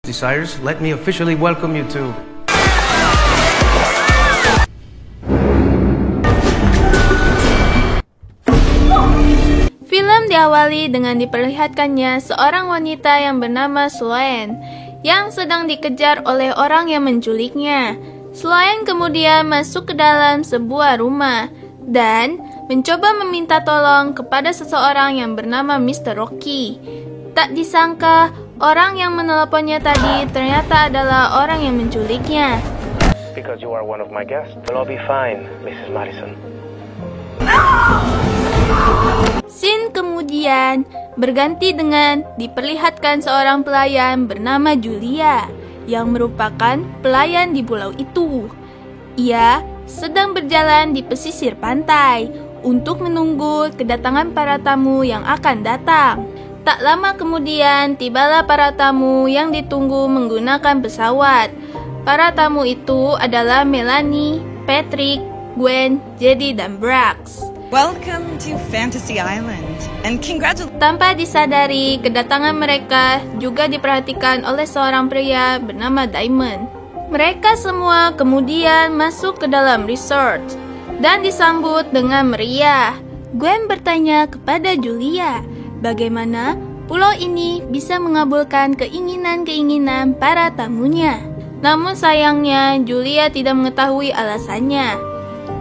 Desires, let me officially welcome you to Film diawali dengan diperlihatkannya seorang wanita yang bernama Sloane yang sedang dikejar oleh orang yang menculiknya. Sloane kemudian masuk ke dalam sebuah rumah dan mencoba meminta tolong kepada seseorang yang bernama Mr. Rocky. Tak disangka, orang yang meneleponnya tadi ternyata adalah orang yang menculiknya. Because you are one of my guests, you'll all be fine, Mrs. Madison. Scene kemudian berganti dengan diperlihatkan seorang pelayan bernama Julia yang merupakan pelayan di pulau itu. Ia sedang berjalan di pesisir pantai untuk menunggu kedatangan para tamu yang akan datang. Tak lama kemudian tibalah para tamu yang ditunggu menggunakan pesawat. Para tamu itu adalah Melanie, Patrick, Gwen, Jedi, dan Brax. Welcome to Fantasy Island and congratulations. Tanpa disadari, kedatangan mereka juga diperhatikan oleh seorang pria bernama Diamond. Mereka semua kemudian masuk ke dalam resort dan disambut dengan meriah. Gwen bertanya kepada Julia, bagaimana pulau ini bisa mengabulkan keinginan-keinginan para tamunya. Namun sayangnya Julia tidak mengetahui alasannya.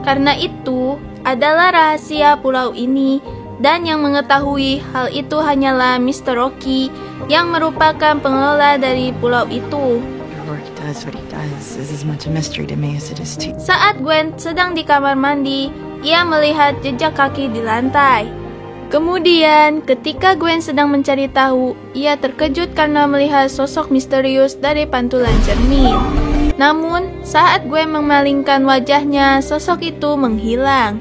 Karena itu adalah rahasia pulau ini dan yang mengetahui hal itu hanyalah Mr. Rocky yang merupakan pengelola dari pulau itu. Saat Gwen sedang di kamar mandi, ia melihat jejak kaki di lantai. Kemudian, ketika Gwen sedang mencari tahu, ia terkejut karena melihat sosok misterius dari pantulan cermin. Namun, saat Gwen memalingkan wajahnya, sosok itu menghilang.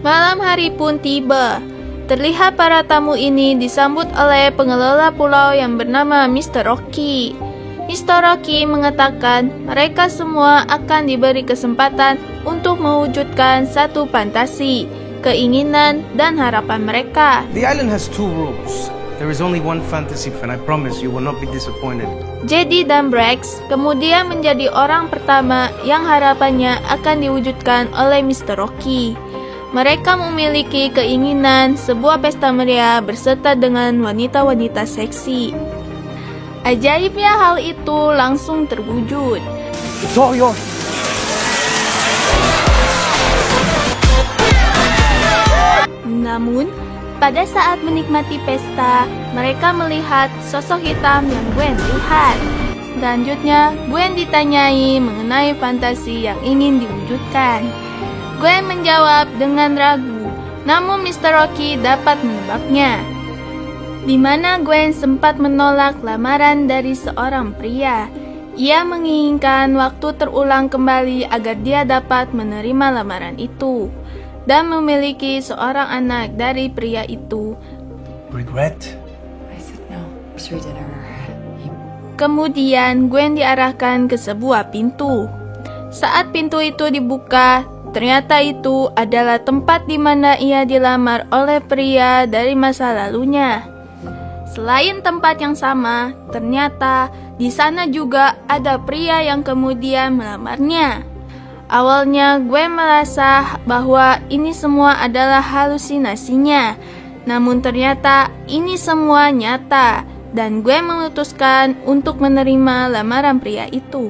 Malam hari pun tiba. Terlihat para tamu ini disambut oleh pengelola pulau yang bernama Mr. Rocky. Mr. Rocky mengatakan mereka semua akan diberi kesempatan untuk mewujudkan satu fantasi, keinginan, dan harapan mereka. The island has two rules. There is only one fantasy, and I promise you will not be disappointed. Jedi dan Brax kemudian menjadi orang pertama yang harapannya akan diwujudkan oleh Mr. Rocky. Mereka memiliki keinginan sebuah pesta meriah berserta dengan wanita-wanita seksi. Ajaibnya hal itu langsung terwujud. It's all yours. Namun, pada saat menikmati pesta, mereka melihat sosok hitam yang Gwen lihat. Selanjutnya, Gwen ditanyai mengenai fantasi yang ingin diwujudkan. Gwen menjawab dengan ragu, namun Mr. Rocky dapat menebaknya. Di mana Gwen sempat menolak lamaran dari seorang pria. Ia menginginkan waktu terulang kembali agar dia dapat menerima lamaran itu dan memiliki seorang anak dari pria itu. Regret? I said no. We did Kemudian Gwen diarahkan ke sebuah pintu. Saat pintu itu dibuka, ternyata itu adalah tempat di mana ia dilamar oleh pria dari masa lalunya. Selain tempat yang sama, ternyata di sana juga ada pria yang kemudian melamarnya. Awalnya Gwen merasa bahwa ini semua adalah halusinasinya, namun ternyata ini semua nyata dan Gwen memutuskan untuk menerima lamaran pria itu.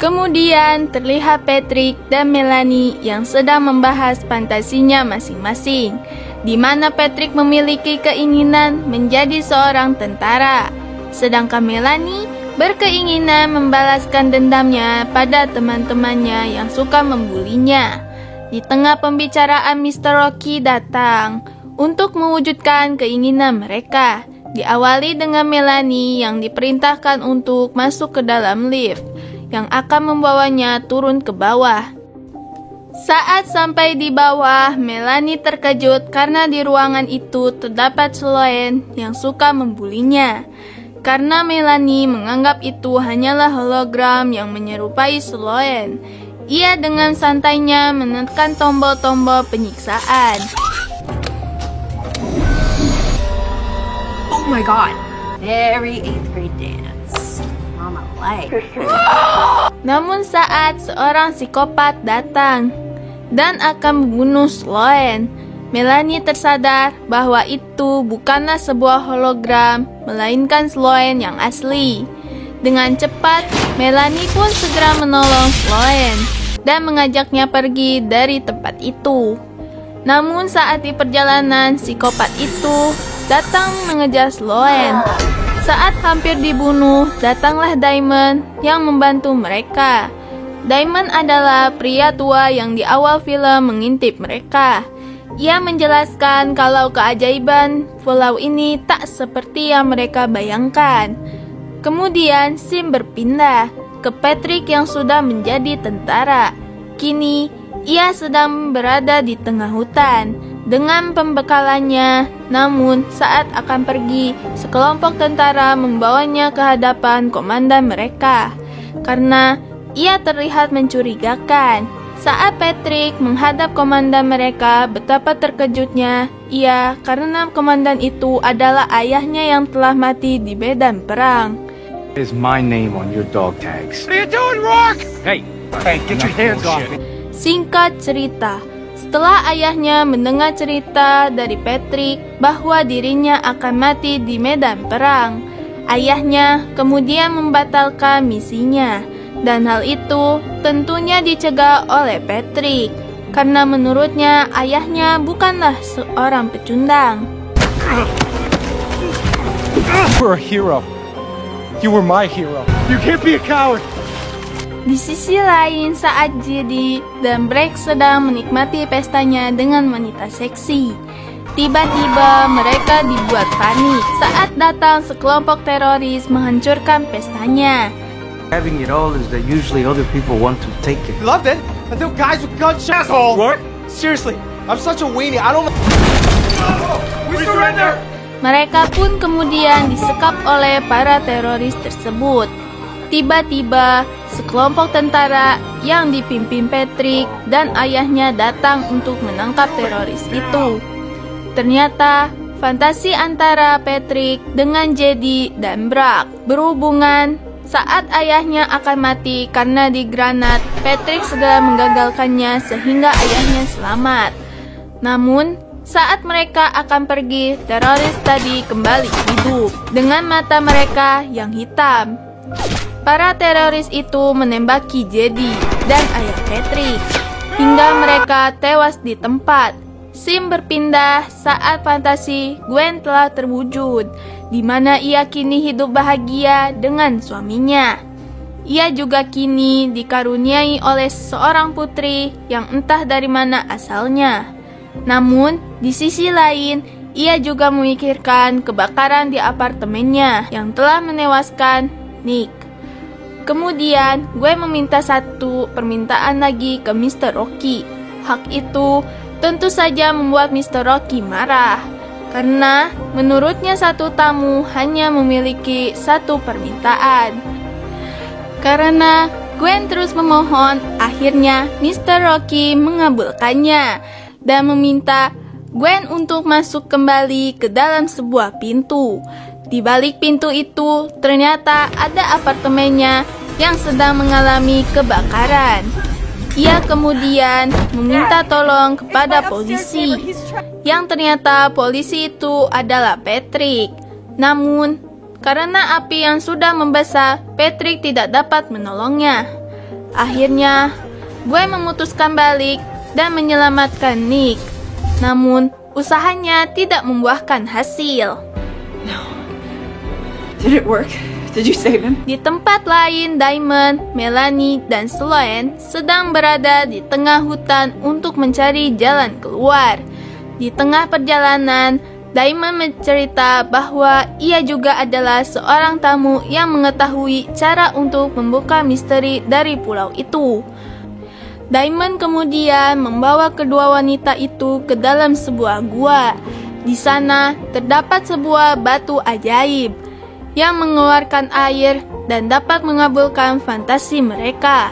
Kemudian terlihat Patrick dan Melanie yang sedang membahas fantasinya masing-masing, di mana Patrick memiliki keinginan menjadi seorang tentara, sedangkan Melanie berkeinginan membalaskan dendamnya pada teman-temannya yang suka membulinya. Di tengah pembicaraan, Mr. Rocky datang untuk mewujudkan keinginan mereka. Diawali dengan Melanie yang diperintahkan untuk masuk ke dalam lift yang akan membawanya turun ke bawah. Saat sampai di bawah, Melanie terkejut karena di ruangan itu terdapat Sloane yang suka membulinya. Karena Melanie menganggap itu hanyalah hologram yang menyerupai Sloane, ia dengan santainya menekan tombol-tombol penyiksaan. Oh my god. Very 8th grade dance. Mama like. Namun saat seorang psikopat datang dan akan membunuh Sloane, Melanie tersadar bahwa itu bukanlah sebuah hologram, melainkan Sloane yang asli. Dengan cepat, Melanie pun segera menolong Sloane dan mengajaknya pergi dari tempat itu. Namun saat di perjalanan, psikopat itu datang mengejar Sloane. Saat hampir dibunuh, datanglah Damon yang membantu mereka. Damon adalah pria tua yang di awal film mengintip mereka. Ia menjelaskan kalau keajaiban pulau ini tak seperti yang mereka bayangkan. Kemudian scene berpindah ke Patrick yang sudah menjadi tentara. Kini ia sedang berada di tengah hutan dengan pembekalannya. Namun saat akan pergi, sekelompok tentara membawanya ke hadapan komandan mereka karena ia terlihat mencurigakan. Saat Patrick menghadap komandan mereka, betapa terkejutnya ia karena komandan itu adalah ayahnya yang telah mati di medan perang. Is my name on your dog tags. What are you doing, Rourke? Hey, get your hands off me. Singkat cerita, setelah ayahnya mendengar cerita dari Patrick bahwa dirinya akan mati di medan perang, ayahnya kemudian membatalkan misinya. Dan hal itu tentunya dicegah oleh Patrick, karena menurutnya ayahnya bukanlah seorang pecundang. You were a hero. You were my hero. You can't be a coward. Di sisi lain, saat Jedi dan Bragg sedang menikmati pestanya dengan wanita seksi, tiba-tiba mereka dibuat panik saat datang sekelompok teroris menghancurkan pestanya. Having it all is that usually other people want to take it. Loved it until guys with guns shot. Asshole. What? Seriously, I'm such a weenie. I don't. We surrender. Mereka pun kemudian disekap oleh para teroris tersebut. Tiba-tiba, sekelompok tentara yang dipimpin Patrick dan ayahnya datang untuk menangkap teroris itu. Ternyata, fantasi antara Patrick dengan Jedi dan Bragg berhubungan. Saat ayahnya akan mati karena digranat, Patrick segera menggagalkannya sehingga ayahnya selamat. Namun, saat mereka akan pergi, teroris tadi kembali hidup dengan mata mereka yang hitam. Para teroris itu menembaki Jedi dan ayah Patrick hingga mereka tewas di tempat. Scene berpindah saat fantasi Gwen telah terwujud, di mana ia kini hidup bahagia dengan suaminya. Ia juga kini dikaruniai oleh seorang putri yang entah dari mana asalnya. Namun, di sisi lain, ia juga memikirkan kebakaran di apartemennya yang telah menewaskan Nick. Kemudian, Gwen meminta satu permintaan lagi ke Mr. Rocky. Hak itu tentu saja membuat Mr. Rocky marah, karena menurutnya satu tamu hanya memiliki satu permintaan. Karena Gwen terus memohon, akhirnya Mr. Rocky mengabulkannya dan meminta Gwen untuk masuk kembali ke dalam sebuah pintu. Di balik pintu itu ternyata ada apartemennya yang sedang mengalami kebakaran. Ia kemudian meminta tolong kepada polisi, yang ternyata polisi itu adalah Patrick. Namun, karena api yang sudah membesar, Patrick tidak dapat menolongnya. Akhirnya, Gwen memutuskan balik dan menyelamatkan Nick. Namun, usahanya tidak membuahkan hasil. Did it work? Did you save him? Di tempat lain, Damon, Melanie, dan Sloane sedang berada di tengah hutan untuk mencari jalan keluar. Di tengah perjalanan, Damon mencerita bahwa ia juga adalah seorang tamu yang mengetahui cara untuk membuka misteri dari pulau itu. Damon kemudian membawa kedua wanita itu ke dalam sebuah gua. Di sana terdapat sebuah batu ajaib yang mengeluarkan air dan dapat mengabulkan fantasi mereka.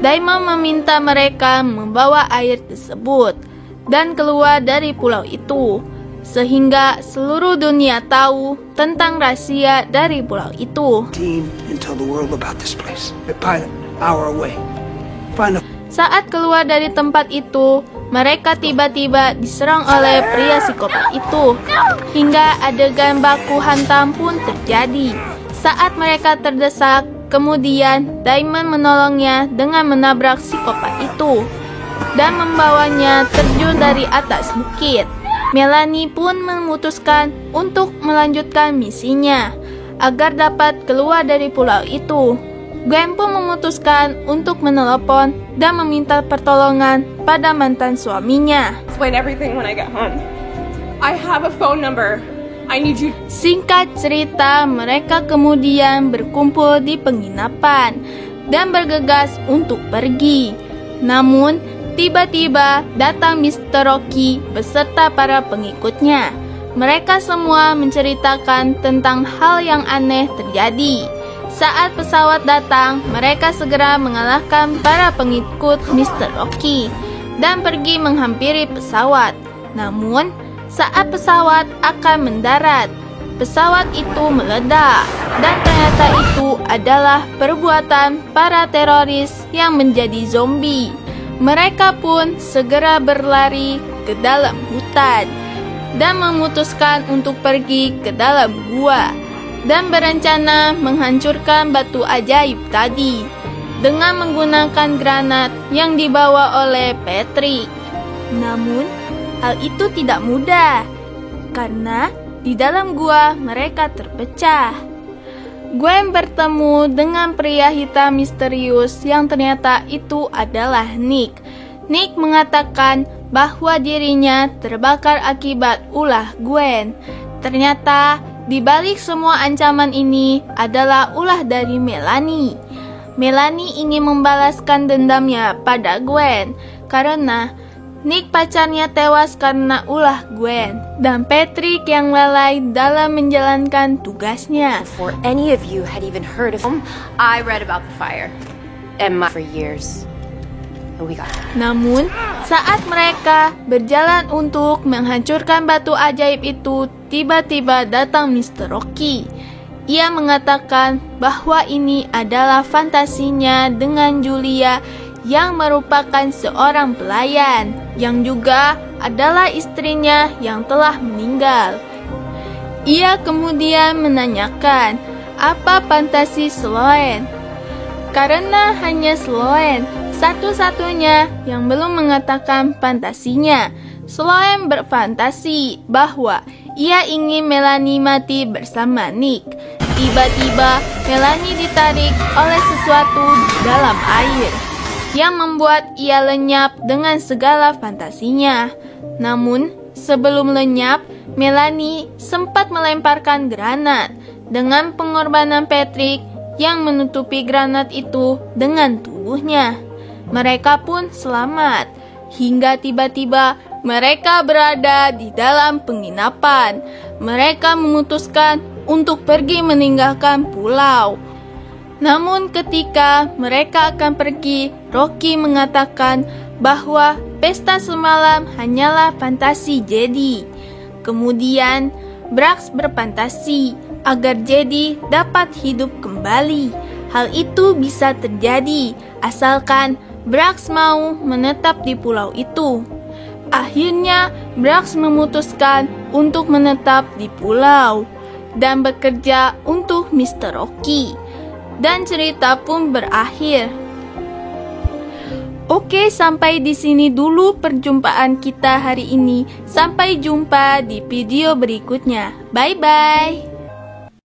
Damon meminta mereka membawa air tersebut dan keluar dari pulau itu. sehingga seluruh dunia tahu tentang rahasia dari pulau itu. And tell the world about this place. Pilot, hour away. Find a... Saat keluar dari tempat itu, mereka tiba-tiba diserang oleh pria psikopat itu. Hingga adegan baku hantam pun terjadi. Saat mereka terdesak, kemudian Diamond menolongnya dengan menabrak psikopat itu dan membawanya terjun dari atas bukit. Melanie pun memutuskan untuk melanjutkan misinya agar dapat keluar dari pulau itu. Gwen pun memutuskan untuk menelepon dan meminta pertolongan pada mantan suaminya. Explain everything when I get home. I have a phone number. I need you. Singkat cerita, mereka kemudian berkumpul di penginapan dan bergegas untuk pergi. Namun, tiba-tiba datang Mr. Rocky beserta para pengikutnya. Mereka semua menceritakan tentang hal yang aneh terjadi. Saat pesawat datang, mereka segera mengalahkan para pengikut Mr. Rocky dan pergi menghampiri pesawat. Namun, saat pesawat akan mendarat, pesawat itu meledak dan ternyata itu adalah perbuatan para teroris yang menjadi zombie. Mereka pun segera berlari ke dalam hutan dan memutuskan untuk pergi ke dalam gua dan berencana menghancurkan batu ajaib tadi dengan menggunakan granat yang dibawa oleh Patrick. Namun, hal itu tidak mudah karena di dalam gua mereka terpecah. Gwen bertemu dengan pria hitam misterius yang ternyata itu adalah Nick. Nick mengatakan bahwa dirinya terbakar akibat ulah Gwen. Ternyata di balik semua ancaman ini adalah ulah dari Melanie. Melanie ingin membalaskan dendamnya pada Gwen karena Nick pacarnya tewas karena ulah Gwen dan Patrick yang lalai dalam menjalankan tugasnya. Before any of you had even heard of him, I read about the fire and for years. And we got it. Namun, saat mereka berjalan untuk menghancurkan batu ajaib itu, tiba-tiba datang Mr. Rocky. Ia mengatakan bahwa ini adalah fantasinya dengan Julia yang merupakan seorang pelayan, yang juga adalah istrinya yang telah meninggal. Ia kemudian menanyakan, apa fantasi Sloane? Karena hanya Sloane satu-satunya yang belum mengatakan fantasinya. Sloane berfantasi bahwa ia ingin Melanie mati bersama Nick. Tiba-tiba Melanie ditarik oleh sesuatu di dalam air yang membuat ia lenyap dengan segala fantasinya. Namun, sebelum lenyap, Melanie sempat melemparkan granat dengan pengorbanan Patrick yang menutupi granat itu dengan tubuhnya. Mereka pun selamat, hingga tiba-tiba mereka berada di dalam penginapan. Mereka memutuskan untuk pergi meninggalkan pulau. Namun ketika mereka akan pergi, Rocky mengatakan bahwa pesta semalam hanyalah fantasi Jedi. Kemudian Brax berfantasi agar Jedi dapat hidup kembali. Hal itu bisa terjadi asalkan Brax mau menetap di pulau itu. Akhirnya Brax memutuskan untuk menetap di pulau dan bekerja untuk Mr. Rocky. Dan cerita pun berakhir. Oke, sampai di sini dulu perjumpaan kita hari ini. Sampai jumpa di video berikutnya. Bye-bye.